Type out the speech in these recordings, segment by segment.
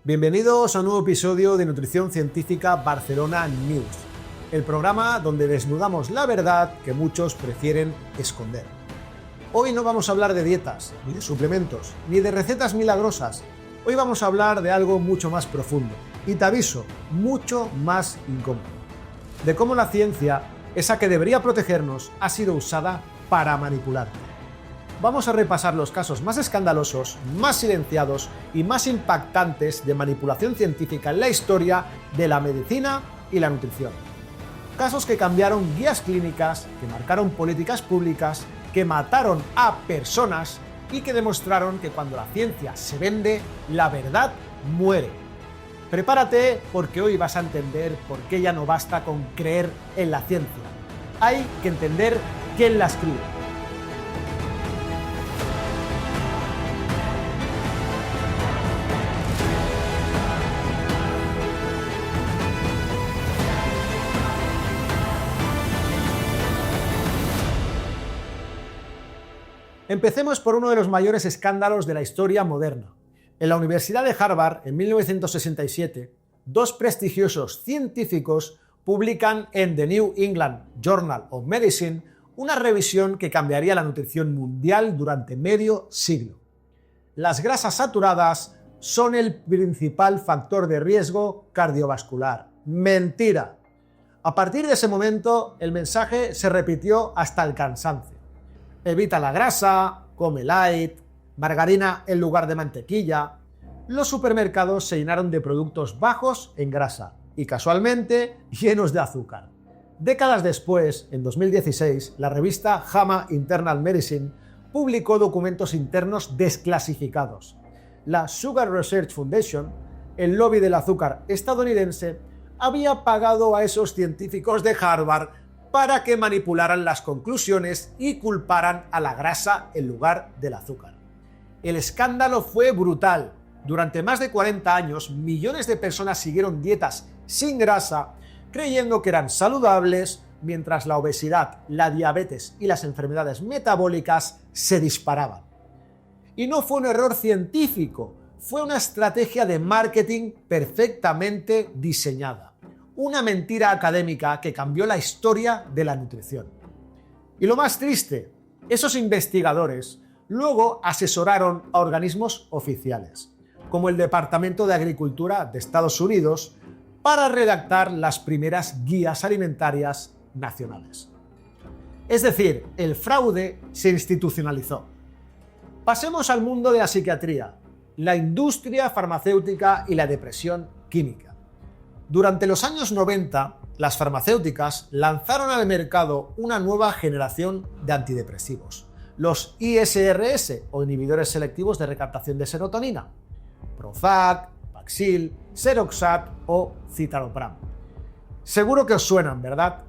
Bienvenidos a un nuevo episodio de Nutrición Científica Barcelona News, el programa donde desnudamos la verdad que muchos prefieren esconder. Hoy no vamos a hablar de dietas, ni de suplementos, ni de recetas milagrosas. Hoy vamos a hablar de algo mucho más profundo, y te aviso, mucho más incómodo. De cómo la ciencia, esa que debería protegernos, ha sido usada para manipularte. Vamos a repasar los casos más escandalosos, más silenciados y más impactantes de manipulación científica en la historia de la medicina y la nutrición. Casos que cambiaron guías clínicas, que marcaron políticas públicas, que mataron a personas y que demostraron que cuando la ciencia se vende, la verdad muere. Prepárate porque hoy vas a entender por qué ya no basta con creer en la ciencia. Hay que entender quién la escribe. Empecemos por uno de los mayores escándalos de la historia moderna. En la Universidad de Harvard, en 1967, dos prestigiosos científicos publican en The New England Journal of Medicine una revisión que cambiaría la nutrición mundial durante medio siglo. Las grasas saturadas son el principal factor de riesgo cardiovascular. Mentira. A partir de ese momento, el mensaje se repitió hasta el cansancio. Evita la grasa, come light, margarina en lugar de mantequilla. Los supermercados se llenaron de productos bajos en grasa y casualmente llenos de azúcar. Décadas después, en 2016, la revista JAMA Internal Medicine publicó documentos internos desclasificados. La Sugar Research Foundation, el lobby del azúcar estadounidense, había pagado a esos científicos de Harvard para que manipularan las conclusiones y culparan a la grasa en lugar del azúcar. El escándalo fue brutal. Durante más de 40 años, millones de personas siguieron dietas sin grasa, creyendo que eran saludables, mientras la obesidad, la diabetes y las enfermedades metabólicas se disparaban. Y no fue un error científico, fue una estrategia de marketing perfectamente diseñada. Una mentira académica que cambió la historia de la nutrición. Y lo más triste, esos investigadores luego asesoraron a organismos oficiales, como el Departamento de Agricultura de Estados Unidos, para redactar las primeras guías alimentarias nacionales. Es decir, el fraude se institucionalizó. Pasemos al mundo de la psiquiatría, la industria farmacéutica y la depresión química. Durante los años 90, las farmacéuticas lanzaron al mercado una nueva generación de antidepresivos, los ISRS o inhibidores selectivos de recaptación de serotonina, Prozac, Paxil, Seroxat o citalopram. Seguro que os suenan, ¿verdad?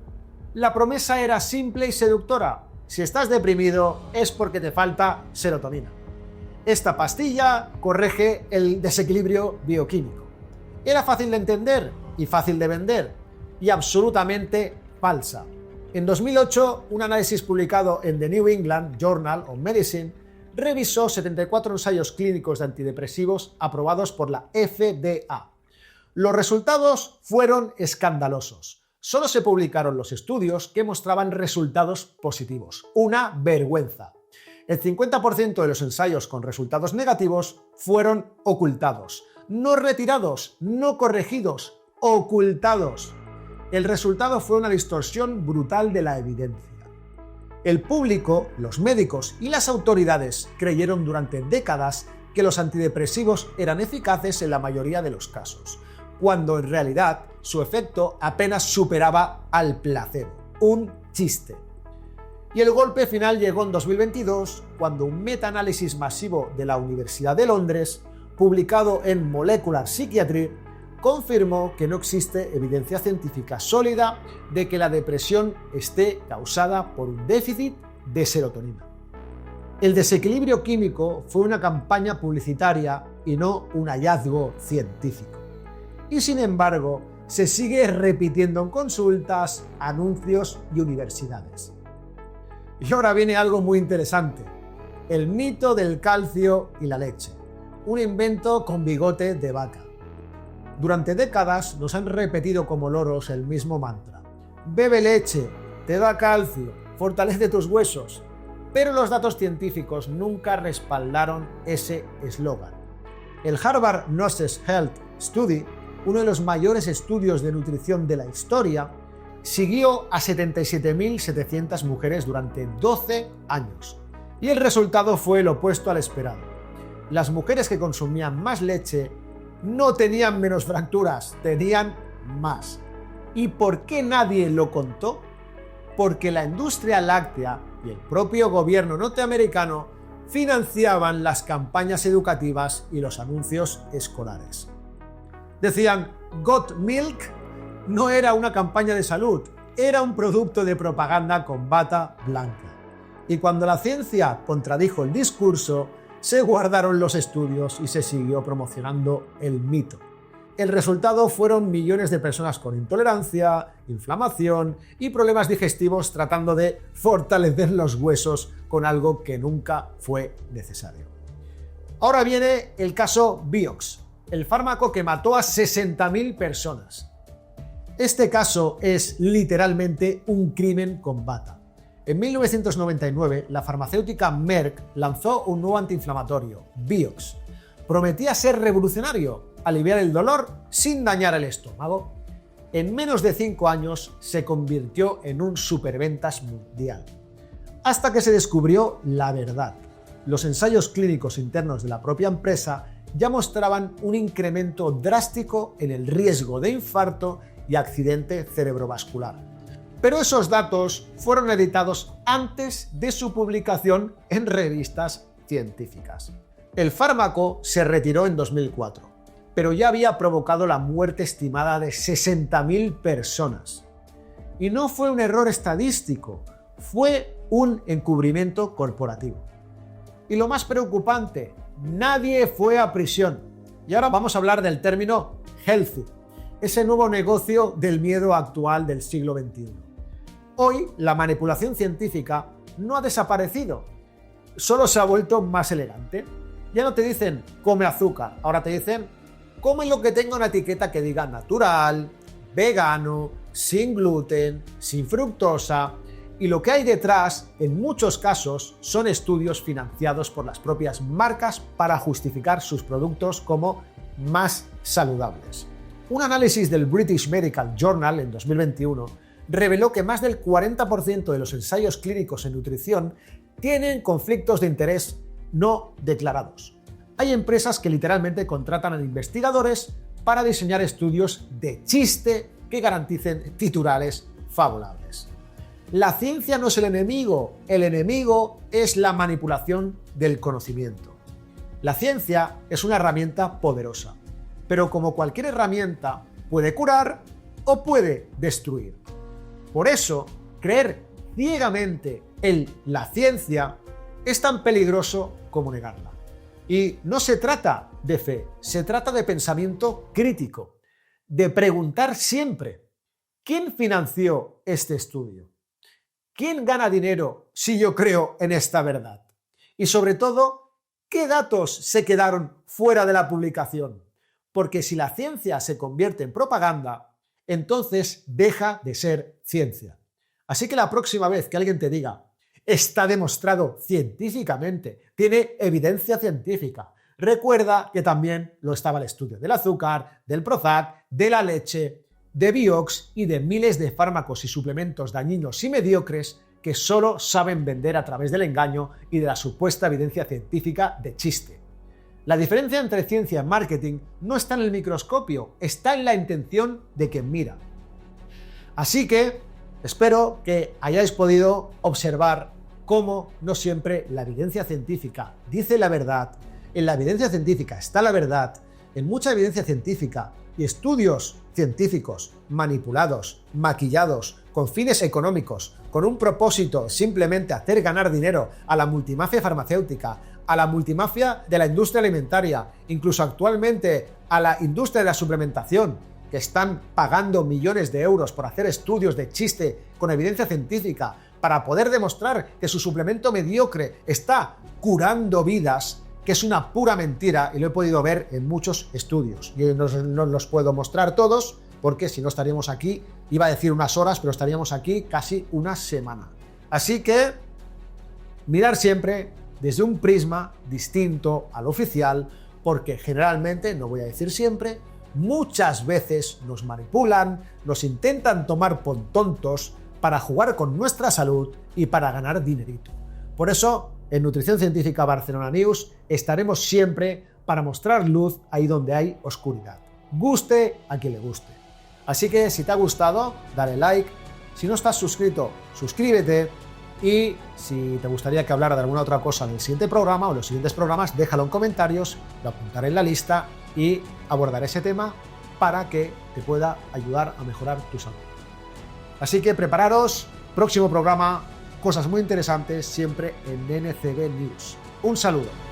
La promesa era simple y seductora: si estás deprimido es porque te falta serotonina. Esta pastilla corrige el desequilibrio bioquímico. Era fácil de entender y fácil de vender, y absolutamente falsa. En 2008, un análisis publicado en The New England Journal of Medicine revisó 74 ensayos clínicos de antidepresivos aprobados por la FDA. Los resultados fueron escandalosos. Solo se publicaron los estudios que mostraban resultados positivos. Una vergüenza. El 50% de los ensayos con resultados negativos fueron ocultados. No retirados, no corregidos, ocultados. El resultado fue una distorsión brutal de la evidencia. El público, los médicos y las autoridades creyeron durante décadas que los antidepresivos eran eficaces en la mayoría de los casos, cuando en realidad su efecto apenas superaba al placebo. Un chiste. Y el golpe final llegó en 2022, cuando un metaanálisis masivo de la Universidad de Londres, publicado en Molecular Psychiatry, confirmó que no existe evidencia científica sólida de que la depresión esté causada por un déficit de serotonina. El desequilibrio químico fue una campaña publicitaria y no un hallazgo científico. Y sin embargo, se sigue repitiendo en consultas, anuncios y universidades. Y ahora viene algo muy interesante: el mito del calcio y la leche. Un invento con bigote de vaca. Durante décadas nos han repetido como loros el mismo mantra. Bebe leche, te da calcio, fortalece tus huesos. Pero los datos científicos nunca respaldaron ese eslogan. El Harvard Gnosis Health Study, uno de los mayores estudios de nutrición de la historia, siguió a 77.700 mujeres durante 12 años. Y el resultado fue el opuesto al esperado. Las mujeres que consumían más leche no tenían menos fracturas, tenían más. ¿Y por qué nadie lo contó? Porque la industria láctea y el propio gobierno norteamericano financiaban las campañas educativas y los anuncios escolares. Decían, Got Milk no era una campaña de salud, era un producto de propaganda con bata blanca. Y cuando la ciencia contradijo el discurso, se guardaron los estudios y se siguió promocionando el mito. El resultado fueron millones de personas con intolerancia, inflamación y problemas digestivos tratando de fortalecer los huesos con algo que nunca fue necesario. Ahora viene el caso Vioxx, el fármaco que mató a 60.000 personas. Este caso es literalmente un crimen con bata. En 1999, la farmacéutica Merck lanzó un nuevo antiinflamatorio, Vioxx. Prometía ser revolucionario, aliviar el dolor sin dañar el estómago. En menos de 5 años se convirtió en un superventas mundial. Hasta que se descubrió la verdad. Los ensayos clínicos internos de la propia empresa ya mostraban un incremento drástico en el riesgo de infarto y accidente cerebrovascular. Pero esos datos fueron editados antes de su publicación en revistas científicas. El fármaco se retiró en 2004, pero ya había provocado la muerte estimada de 60.000 personas. Y no fue un error estadístico, fue un encubrimiento corporativo. Y lo más preocupante, nadie fue a prisión. Y ahora vamos a hablar del término healthy, ese nuevo negocio del miedo actual del siglo XXI. Hoy la manipulación científica no ha desaparecido, solo se ha vuelto más elegante. Ya no te dicen come azúcar, ahora te dicen come lo que tenga una etiqueta que diga natural, vegano, sin gluten, sin fructosa, y lo que hay detrás, en muchos casos, son estudios financiados por las propias marcas para justificar sus productos como más saludables. Un análisis del British Medical Journal en 2021 reveló que más del 40% de los ensayos clínicos en nutrición tienen conflictos de interés no declarados. Hay empresas que literalmente contratan a investigadores para diseñar estudios de chiste que garanticen titulares favorables. La ciencia no es el enemigo es la manipulación del conocimiento. La ciencia es una herramienta poderosa, pero como cualquier herramienta puede curar o puede destruir. Por eso, creer ciegamente en la ciencia es tan peligroso como negarla. Y no se trata de fe, se trata de pensamiento crítico, de preguntar siempre, ¿quién financió este estudio? ¿Quién gana dinero si yo creo en esta verdad? Y sobre todo, ¿qué datos se quedaron fuera de la publicación? Porque si la ciencia se convierte en propaganda, entonces deja de ser ciencia. Así que la próxima vez que alguien te diga está demostrado científicamente, tiene evidencia científica, recuerda que también lo estaba el estudio del azúcar, del Prozac, de la leche, de Vioxx y de miles de fármacos y suplementos dañinos y mediocres que solo saben vender a través del engaño y de la supuesta evidencia científica de chiste. La diferencia entre ciencia y marketing no está en el microscopio, está en la intención de quien mira. Así que espero que hayáis podido observar cómo no siempre la evidencia científica dice la verdad, en la evidencia científica está la verdad, en mucha evidencia científica y estudios científicos manipulados, maquillados, con fines económicos, con un propósito simplemente hacer ganar dinero a la multimafia farmacéutica, a la multimafia de la industria alimentaria, incluso actualmente a la industria de la suplementación, que están pagando millones de euros por hacer estudios de chiste con evidencia científica para poder demostrar que su suplemento mediocre está curando vidas, que es una pura mentira y lo he podido ver en muchos estudios. Yo no los puedo mostrar todos porque si no estaríamos aquí, iba a decir unas horas, pero estaríamos aquí casi una semana. Así que mirar siempre desde un prisma distinto al oficial, porque generalmente, no voy a decir siempre, muchas veces nos manipulan, nos intentan tomar por tontos para jugar con nuestra salud y para ganar dinerito. Por eso, en Nutrición Científica Barcelona News estaremos siempre para mostrar luz ahí donde hay oscuridad. Guste a quien le guste. Así que si te ha gustado, dale like. Si no estás suscrito, suscríbete. Y si te gustaría que hablara de alguna otra cosa en el siguiente programa o en los siguientes programas, déjalo en comentarios, lo apuntaré en la lista y abordaré ese tema para que te pueda ayudar a mejorar tu salud. Así que prepararos, próximo programa, cosas muy interesantes siempre en NCB News. Un saludo.